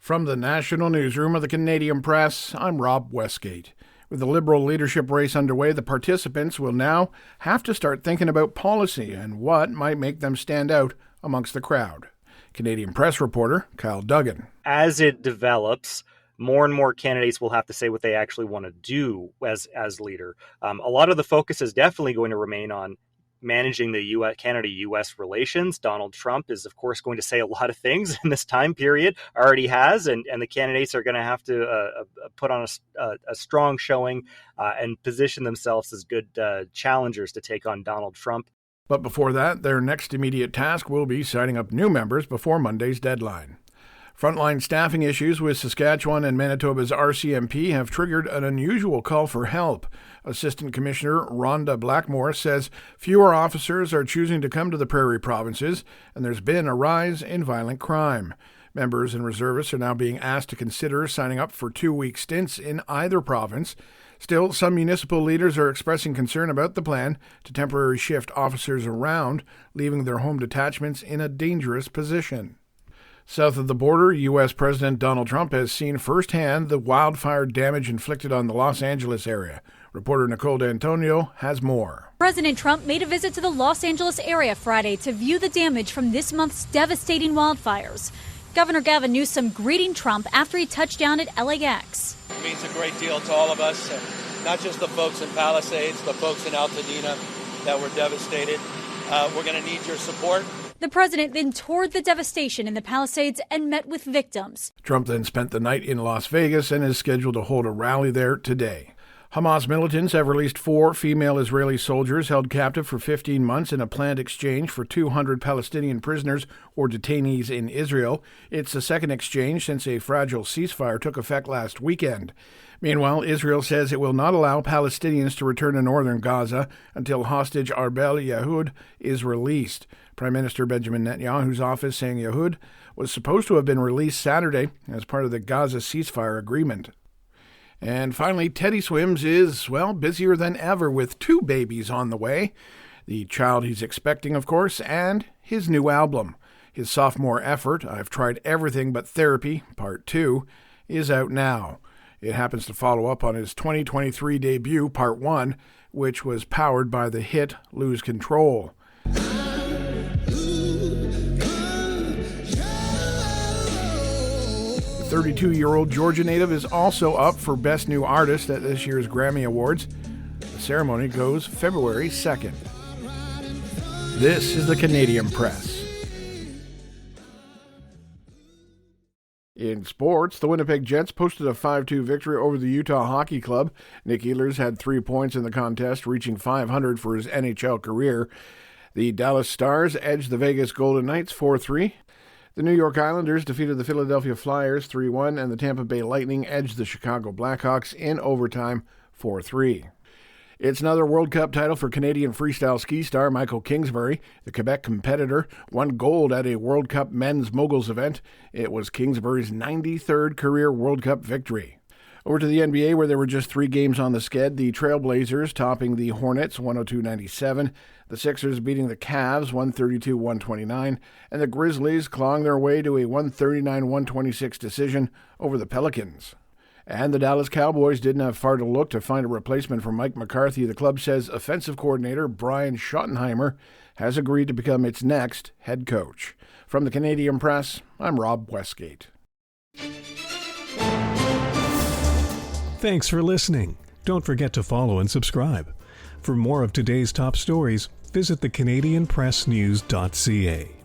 From the National Newsroom of the Canadian Press, I'm Rob Westgate. With the Liberal leadership race underway, the participants will now have to start thinking about policy and what might make them stand out amongst the crowd. Canadian Press reporter Kyle Duggan. As it develops, more and more candidates will have to say what they actually want to do as leader. A lot of the focus is definitely going to remain on managing the Canada-U.S. relations. Donald Trump is, of course, going to say a lot of things in this time period, already has, and the candidates are going to have to put on a strong showing and position themselves as good challengers to take on Donald Trump. But before that, their next immediate task will be signing up new members before Monday's deadline. Frontline staffing issues with Saskatchewan and Manitoba's RCMP have triggered an unusual call for help. Assistant Commissioner Rhonda Blackmore says fewer officers are choosing to come to the prairie provinces, and there's been a rise in violent crime. Members and reservists are now being asked to consider signing up for 2-week stints in either province. Still, some municipal leaders are expressing concern about the plan to temporarily shift officers around, leaving their home detachments in a dangerous position. South of the border, U.S. President Donald Trump has seen firsthand the wildfire damage inflicted on the Los Angeles area. Reporter Nicole D'Antonio has more. President Trump made a visit to the Los Angeles area Friday to view the damage from this month's devastating wildfires. Governor Gavin Newsom greeting Trump after he touched down at LAX. It means a great deal to all of us, not just the folks in Palisades, the folks in Altadena that were devastated. We're going to need your support. The president then toured the devastation in the Palisades and met with victims. Trump then spent the night in Las Vegas and is scheduled to hold a rally there today. Hamas militants have released 4 female Israeli soldiers held captive for 15 months in a planned exchange for 200 Palestinian prisoners or detainees in Israel. It's the second exchange since a fragile ceasefire took effect last weekend. Meanwhile, Israel says it will not allow Palestinians to return to northern Gaza until hostage Arbel Yehud is released. Prime Minister Benjamin Netanyahu's office saying Yehud was supposed to have been released Saturday as part of the Gaza ceasefire agreement. And finally, Teddy Swims is, busier than ever with 2 babies on the way. The child he's expecting, of course, and his new album. His sophomore effort, I've Tried Everything But Therapy, Part 2, is out now. It happens to follow up on his 2023 debut, Part 1, which was powered by the hit Lose Control. The 32-year-old Georgia native is also up for Best New Artist at this year's Grammy Awards. The ceremony goes February 2nd. This is the Canadian Press. In sports, the Winnipeg Jets posted a 5-2 victory over the Utah Hockey Club. Nick Ehlers had 3 points in the contest, reaching .500 for his NHL career. The Dallas Stars edged the Vegas Golden Knights 4-3. The New York Islanders defeated the Philadelphia Flyers 3-1, and the Tampa Bay Lightning edged the Chicago Blackhawks in overtime 4-3. It's another World Cup title for Canadian freestyle ski star Michael Kingsbury. The Quebec competitor won gold at a World Cup men's moguls event. It was Kingsbury's 93rd career World Cup victory. Over to the NBA, where there were just 3 games on the sked. The Trailblazers topping the Hornets 102-97, the Sixers beating the Cavs 132-129, and the Grizzlies clawing their way to a 139-126 decision over the Pelicans. And the Dallas Cowboys didn't have far to look to find a replacement for Mike McCarthy. The club says offensive coordinator Brian Schottenheimer has agreed to become its next head coach. From the Canadian Press, I'm Rob Westgate. Thanks for listening. Don't forget to follow and subscribe. For more of today's top stories, visit thecanadianpressnews.ca.